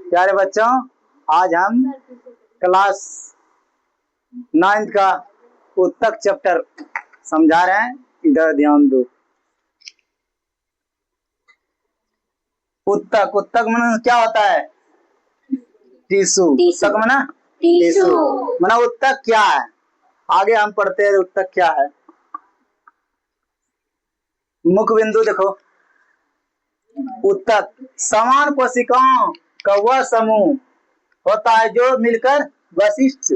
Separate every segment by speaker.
Speaker 1: प्यारे बच्चों, आज हम क्लास 9th का उत्तक चैप्टर समझा रहे हैं। इधर ध्यान दो। उत्तक उत्तक माने क्या होता है? टिश्यू। उत्तक माना टिश्यू। माना उत्तक क्या है? आगे हम पढ़ते हैं उत्तक क्या है। मुख्य बिंदु देखो। उत्तक समान कोशिकाओं का वह समूह होता है जो मिलकर विशिष्ट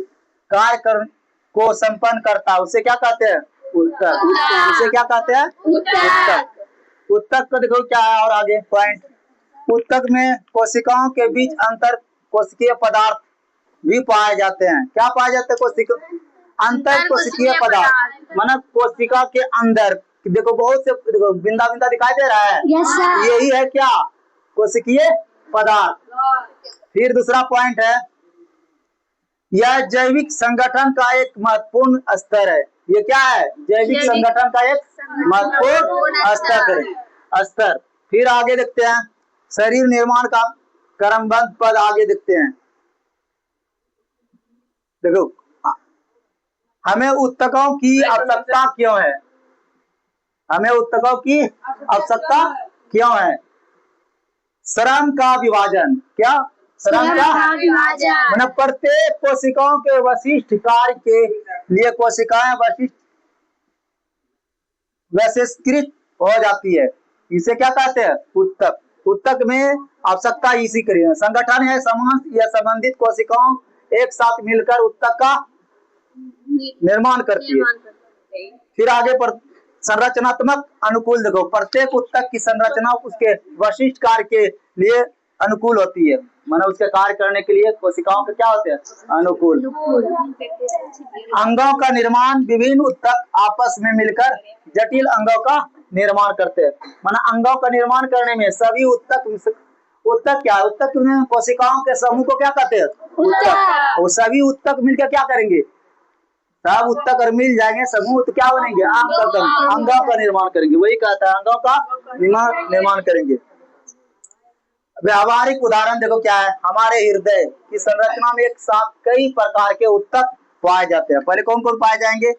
Speaker 1: कार्य को संपन्न करता है। उसे क्या कहते हैं? उत्तक। उसे क्या कहते हैं? उत्तक। उत्तक को देखो क्या है और आगे पॉइंट। उत्तक में कोशिकाओं के बीच अंतर कोशिकीय पदार्थ भी पाए जाते हैं। क्या पाए जाते हैं? अंतर कोशिकीय पदार्थ माना कोशिका के अंदर देखो बहुत से देखो बिंदा बिंदा दिखाई दे रहा है। यही है क्या? कोशिकीय पदार्थ। फिर दूसरा पॉइंट है, यह जैविक संगठन का एक महत्वपूर्ण स्तर है। ये क्या है? जैविक संगठन का एक महत्वपूर्ण स्तर। फिर आगे देखते हैं शरीर निर्माण का क्रमबद्ध पद। आगे देखते हैं। देखो हमें उत्तकों की आवश्यकता क्यों है? हमें उत्तकों की आवश्यकता क्यों है? श्रम का विभाजन। क्या? श्रम का विभाजन। मतलब प्रत्येक कोशिकाओं के विशिष्ट कार्य के लिए कोशिकाएं वैशिष्कृत हो जाती है। इसे क्या कहते हैं? उत्तक। उत्तक में आवश्यकता इसी करिए संगठन है समाज या संबंधित कोशिकाओं एक साथ मिलकर उत्तक का निर्माण करती है। फिर आगे पर संरचनात्मक अनुकूल देखो। प्रत्येक उत्तक की संरचना उसके विशिष्ट कार्य के लिए अनुकूल होती है। माना उसके कार्य करने के लिए कोशिकाओं के क्या होते हैं? अनुकूल। अंगों का निर्माण विभिन्न उत्तक आपस में मिलकर जटिल अंगों का निर्माण करते हैं। माना अंगों का निर्माण करने में सभी उत्तक क्या है? उत्तक में कोशिकाओं के समूह को क्या कहते हैं? उत्तक। वो सभी उत्तक मिलकर क्या करेंगे? सब उत्तक और मिल जाएंगे समूह तो क्या बनेंगे? अंगों का निर्माण करेंगे। वही कहता है अंगों का निर्माण करेंगे। व्यावहारिक उदाहरण देखो क्या है। हमारे हृदय की संरचना में एक साथ कई प्रकार के उत्तक पाए जाते हैं। पहले कौन कौन पाए जाएंगे?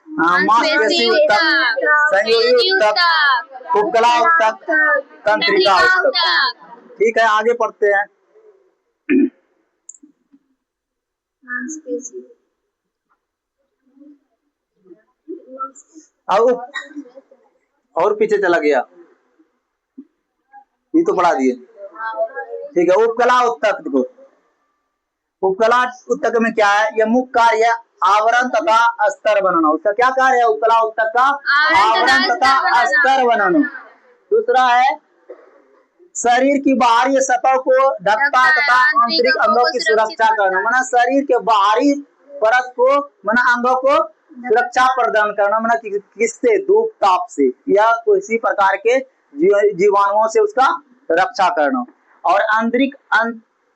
Speaker 1: मांसपेशी उत्तक, संयोजी उत्तक, उपकला उत्तक, तंत्रिका उत्तक। ठीक है, आगे पढ़ते हैं। और पीछे चला गया, ये तो पढ़ा दिए। ठीक है, उपकला उत्तक देखो। उपकला उत्तक में क्या है? यह मुख्य कार्य है आवरण तथा अस्तर बनाना। उसका क्या कार्य है? उपकला उत्तक का आवरण तथा अस्तर बनाना। दूसरा है शरीर की बाहरी सतह को ढकता तथा आंतरिक अंगों की सुरक्षा करना। माना शरीर के बाहरी परत को माना अंगों को सुरक्षा प्रदान करना। माना किससे? धूप ताप से या किसी प्रकार के जीवाणुओं से उसका रक्षा करना। और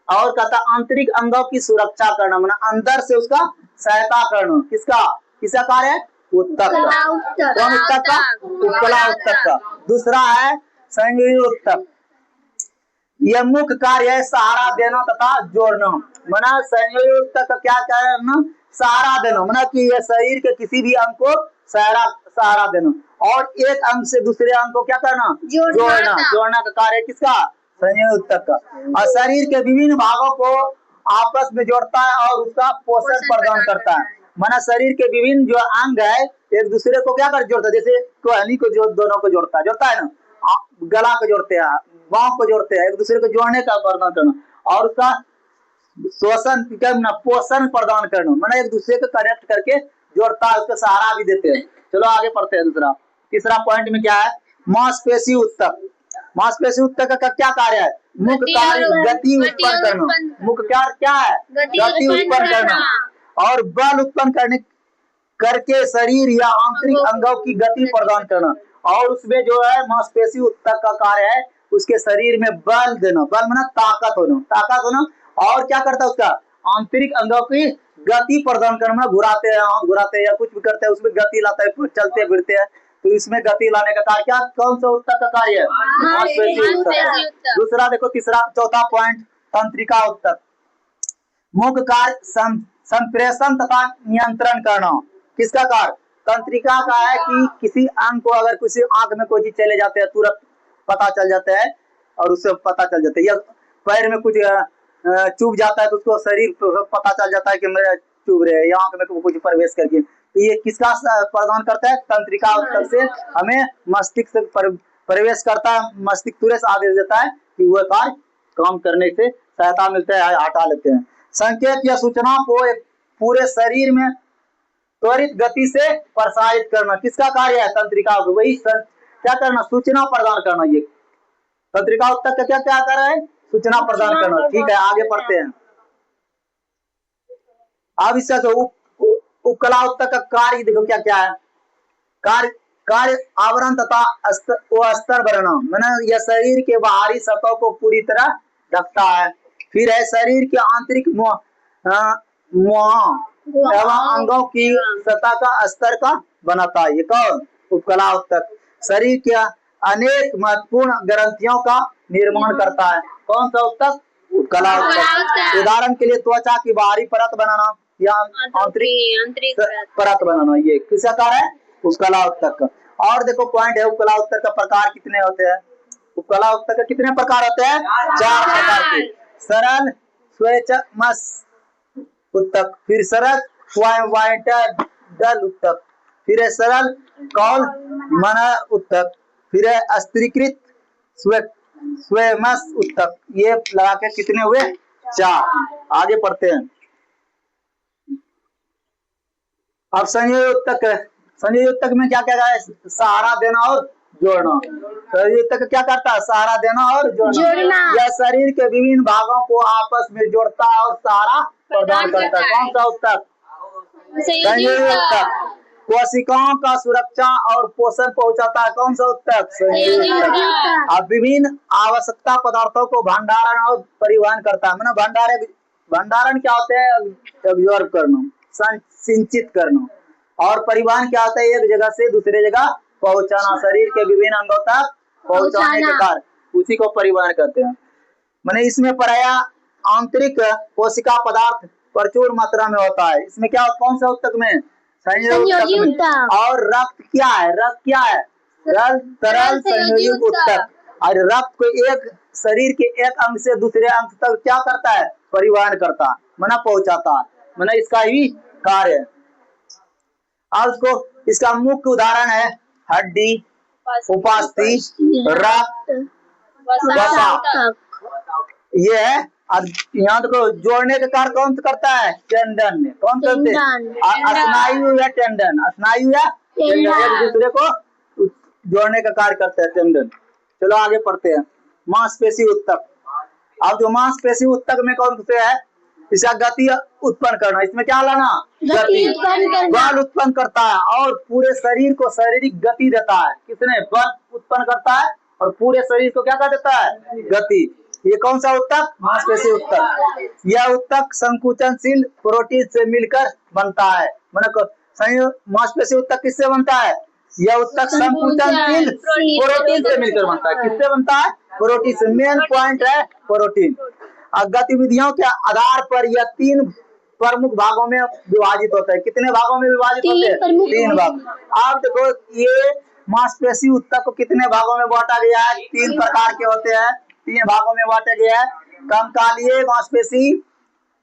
Speaker 1: और कहता आंतरिक अंगों की सुरक्षा करना। माना अंदर से उसका सहायता करना। किसका कार्य है? उत्तक का। कौन उत्तक का? उपकला उत्तक का। दूसरा है संयोजी उत्तक। यह मुख्य कार्य है सहारा देना तथा जोड़ना। माना संयोजी उत्तक का क्या करना? सहारा देना। माना कि यह शरीर के किसी भी अंग को सहारा देना और एक अंग से दूसरे अंग को क्या करना? जोड़ना का कार्य किसका? संयोजी उत्तक का। और शरीर के विभिन्न भागों को आपस में जोड़ता है और उसका पोषण प्रदान करता है। माना शरीर के विभिन्न जो अंग है एक दूसरे को क्या कर जोड़ता है? जैसे टहनी को दोनों को जोड़ता है ना, गला को जोड़ते हैं, बाँह को जोड़ते हैं, एक दूसरे को जोड़ने का प्रदान करना और उसका शोषण करना, पोषण प्रदान करना। माना एक दूसरे को कनेक्ट करके जोड़ता है, उसका सहारा भी देते हैं। चलो आगे पढ़ते हैं। तीसरा पॉइंट में क्या है? मांसपेशी उत्तक। मांसपेशी उत्तक का क्या कार्य है? मुख्य कार्य गति उत्पन्न करना। मुख्य कार्य क्या है? गति उत्पन्न करना और बल उत्पन्न करके शरीर या आंतरिक अंगों की गति प्रदान करना। और उसमें जो है मांसपेशी उत्तक का कार्य है उसके शरीर में बल देना। बल माना ताकत होना। और क्या करता है? उसका आंतरिक अंगों की गति प्रदान करना। घुराते हैं या कुछ भी करते हैं उसमें गति लाता है, चलते फिरते हैं तो इसमें गति लाने का कार्य क्या? कौन सा उत्तक का कार्य है? मांसपेशी उत्तक। दूसरा देखो चौथा पॉइंट तंत्रिका ऊतक। मुख्य कार्य संप्रेषण तथा नियंत्रण करना। किसका कार्य? तंत्रिका का है कि किसी अंग को अगर किसी आंख में कोई चीज चले जाते हैं तुरंत पता चल जाता है और उससे पता चल जाता है, या पैर में कुछ चुभ जाता है तो उसको शरीर पता चल जाता है कि मेरा चुभ रहे हैं, या आंख में कुछ प्रवेश करके। तो ये किसका प्रदान करता है? तंत्रिका ऊतक से हमें मस्तिष्क प्रवेश करता है, मस्तिष्क तुरंत आदेश देता है कि वह कार्य काम करने से सहायता मिलता है, हटा लेते हैं। संकेत या सूचना को एक पूरे शरीर में त्वरित गति से प्रसारित करना। किसका कार्य है? तंत्रिका। वही क्या करना? सूचना प्रदान करना। ये तंत्रिका ऊतक का क्या क्या कर रहा है? सूचना प्रदान करना। ठीक है, आगे पढ़ते हैं। अब इसका जो उपकला ऊतक का कार्य देखो क्या क्या है। कार्य आवरण तथा अस्तर बनाना, मैंने यह शरीर के बाहरी सतह को पूरी तरह ढकता है। फिर है शरीर के आंतरिक एवं अंगों की सतह का स्तर का बनाता है। ये कौन? उपकला ऊतक। शरीर के अनेक महत्वपूर्ण ग्रंथियों का निर्माण करता है। कौन सा ऊतक? उपकला ऊतक। उदाहरण के लिए त्वचा की बाहरी परत बनाना या आंतरिक परत बनाना, ये किसका कार्य है? उपकला ऊतक का। और देखो पॉइंट है, उपकला ऊतक का प्रकार कितने होते हैं? उपकला ऊतक के कितने प्रकार होते हैं? 4 प्रकार के। सरल स्वेच्छमस ऊतक, फिर सरल वायटल ऊतक, फिर है सरल कौल मन ऊतक, फिर है अस्त्रीकृत स्वेमस ऊतक। ये लगा के कितने हुए? 4। आगे पढ़ते हैं। अब संयोजी ऊतक। संयोजी ऊतक में क्या क्या है? सहारा देना और जोड़ना। संयोजी ऊतक क्या करता है? सहारा देना और जोड़ना। यह शरीर के विभिन्न भागों को आपस में जोड़ता है और सहारा प्रदान करता है। कौन सा ऊतक? संयोजी ऊतक। कोशिकाओं का सुरक्षा और पोषण पहुंचाता है। कौन सा ऊतक? संयोजी ऊतक। अब विभिन्न आवश्यकता पदार्थों को भंडारण और परिवहन करता है। मतलब भंडारण क्या होता है? एब्जॉर्ब करना, संचित करना। और परिवहन क्या होता है? एक जगह से दूसरे जगह पहुंचाना, शरीर के विभिन्न अंगों तक पहुंचाने के कार्य, उसी को परिवहन कहते हैं। मैंने इसमें पढ़ाया आंतरिक कोशिका पदार्थ प्रचुर मात्रा में होता है। इसमें क्या? कौन सा ऊतक में? संयोजी ऊतक। और रक्त क्या है? रक्त क्या है? तरल संयोजी ऊतक। और रक्त को एक शरीर के एक अंग से दूसरे अंग तक क्या करता है? परिवहन करता है, मना पहुंचाता है, मना इसका ही कार्य है। अब इसका मुख्य उदाहरण है हड्डी, उपास्थि, रक्त, वसा। ये है। और यहाँ देखो जोड़ने का कार्य कौन करता है? टेंडन। कौन करते हैं? स्नायु या टेंडन। स्नायु या टेंडन एक दूसरे को जोड़ने का कार्य करते हैं, टेंडन। चलो आगे पढ़ते हैं। मांसपेशी ऊतक। अब जो मांसपेशी ऊतक में कौन से है? इसका गति उत्पन्न करना। इसमें क्या लाना? गति। बल उत्पन्न करता है और पूरे शरीर को शारीरिक गति देता है। किसने? बल उत्पन्न करता है और पूरे शरीर को क्या कर देता है? गति। ये कौन सा ऊतक? मांसपेशी ऊतक। यह ऊतक संकुचनशील प्रोटीन से मिलकर बनता है। मांसपेशी ऊतक किससे बनता है? यह ऊतक संकुचनशील प्रोटीन से मिलकर बनता है। किससे बनता है? प्रोटीन से। मेन पॉइंट है प्रोटीन। गतिविधियों के आधार पर यह 3 प्रमुख भागों में विभाजित होता है। कितने भागों में विभाजित होते हैं? 3 भाग। आप देखो ये मांसपेशी ऊतक को कितने भागों में बांटा गया है? 3 प्रकार के होते हैं, 3 भागों में बांटा गया है। कंकालीय मांसपेशी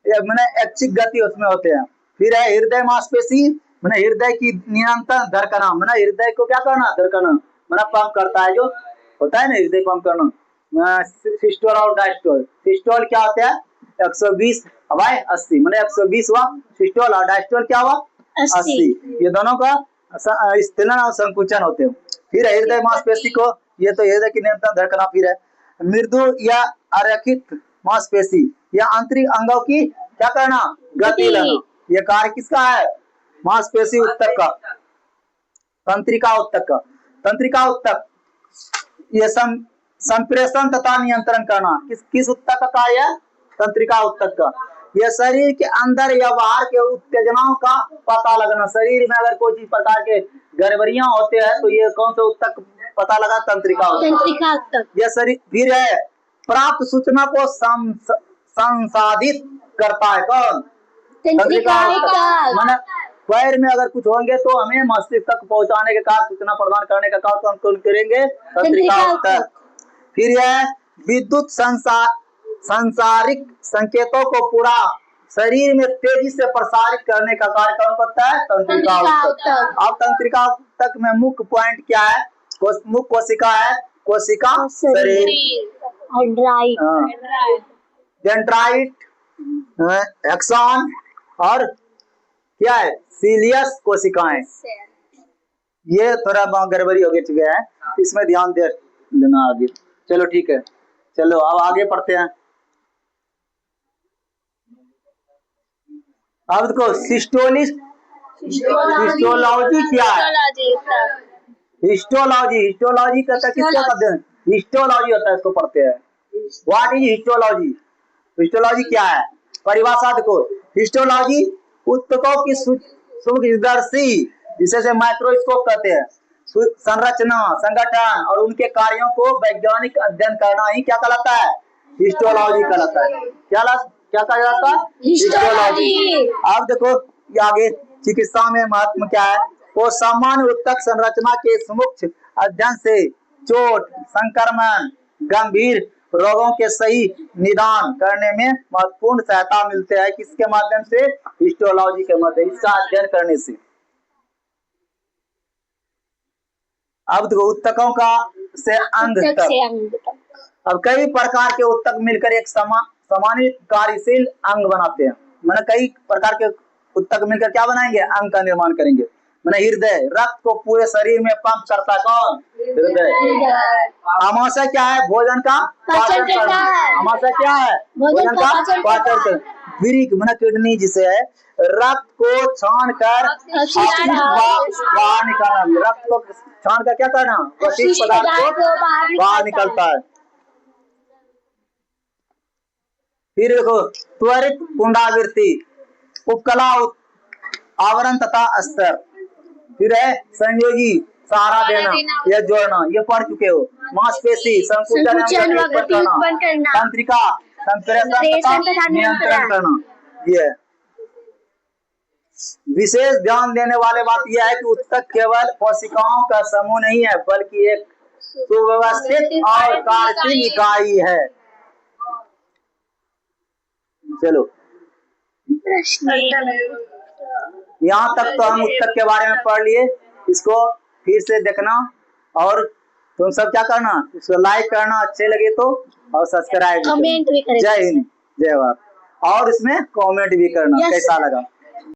Speaker 1: मैंने ऐच्छिक गति उसमें होते हैं। फिर है हृदय मांसपेशी, मैंने हृदय की निरंतर धड़कना, मैंने हृदय को क्या करना? धड़कना, मैंने पंप करता है, जो होता है ना हृदय पंप करना। सिस्टोल और डायस्टोल। सिस्टोल क्या होता है? 120/80, मैंने 120 हुआ सिस्टोल और डायस्टोल क्या हुआ? 80। ये दोनों का स्थिलन और संकुचन होते हैं। फिर हृदय मांसपेशी को, ये तो हृदय की निरंतर धड़कना। फिर है मृदु या अरेखित मांसपेशी, या आंतरिक अंगों की क्या करना? गति लेना। ये कार्य किसका है? मांसपेशी ऊतक का। तंत्रिका ऊतक का। तंत्रिका ऊतक ये संप्रेषण तथा नियंत्रण करना। किस ऊतक का कार्य है? तंत्रिका ऊतक का। यह शरीर के अंदर या बाहर के उत्तेजनाओं का पता लगना। शरीर में अगर कोई प्रकार के गड़बड़ियां होते हैं तो ये कौन सा ऊतक पता लगा? तंत्रिका ऊतक। यह शरीर फिर है प्राप्त सूचना को संसाधित करता है। कौन?
Speaker 2: तंत्रिका ऊतक।
Speaker 1: माने पैर में अगर कुछ होंगे तो हमें मस्तिष्क तक पहुंचाने के कार्य, सूचना प्रदान करने का कार्य हम कौन करेंगे? तंत्रिका ऊतक। फिर यह विद्युत संचारिक संकेतों को पूरा शरीर में तेजी से प्रसारित करने का कार्य कौन करता है? तंत्रिका ऊतक। अब तंत्रिका ऊतक में मुख्य पॉइंट क्या है? मुख्य कोशिका है कोशिका शरीर, डेंड्राइट, एक्सॉन और क्या है? सीलियस कोशिकाएं। ये थोड़ा गड़बड़ी हो गया है, इसमें ध्यान दे लेना आगे। चलो ठीक है, चलो अब आगे पढ़ते हैं। अब देखो हिस्टोलॉजी क्या है? हिस्टोलॉजी कहता है किसको कहते हैं? हिस्टोलॉजी होता है, इसको पढ़ते हैं। What is histology? हिस्टोलॉजी क्या है? परिभाषा देखो, हिस्टोलॉजी ऊतकों की सूक्ष्मदर्शी, जिसे माइक्रोस्कोप कहते हैं, संरचना, संगठन और उनके कार्यों को वैज्ञानिक अध्ययन करना ही क्या कहलाता है? हिस्टोलॉजी कहलाता है। क्या कहा जाता है? हिस्टोलॉजी। अब देखो ये आगे चिकित्सा में महत्व क्या है? वो सामान्य ऊतक संरचना के सूक्ष्म अध्ययन से चोट, संक्रमण, गंभीर रोगों के सही निदान करने में महत्वपूर्ण सहायता मिलते हैं। किसके माध्यम से? हिस्टोलॉजी के माध्यम, इसका अध्ययन करने से। अब देखो ऊतकों का से अंग तक। अब कई प्रकार के ऊतक मिलकर एक सामान्य कार्यशील अंग बनाते हैं। मैंने कई प्रकार के ऊतक मिलकर क्या बनाएंगे? अंग का निर्माण करेंगे। मैंने हृदय, रक्त को पूरे शरीर में पंप करता है। कौन? हृदय। आमाशय क्या है? भोजन का पाचन करना। आमाशय क्या है? भोजन का पाचन करना। वृक्क मैंने किडनी जिसे है, रक्त को छान कर बाहर निकालना। रक्त को छान कर क्या करना? अपशिष्ट पदार्थ को बाहर निकलता है। फिर देखो त्वरित पुनरावृत्ति, उपकला आवरण तथा अस्तर। फिर है संयोगी, सहारा देना, यह जोड़ना, ये पढ़ चुके हो। मांसपेशी, संकुचन करना। तंत्रिका, संप्रेषण तथा नियंत्रण करना। ये विशेष ध्यान देने वाली बात यह है कि ऊतक केवल कोशिकाओं का समूह नहीं है, बल्कि एक सुव्यवस्थित और कार्यशील इकाई है। चलो यहाँ तक तो हम ऊतक के बारे में पढ़ लिए। इसको फिर से देखना और तुम सब क्या करना? इसको लाइक करना अच्छे लगे तो, और सब्सक्राइब भी करना। जय हिंद, जय भारत। और इसमें कमेंट भी करना कैसा लगा।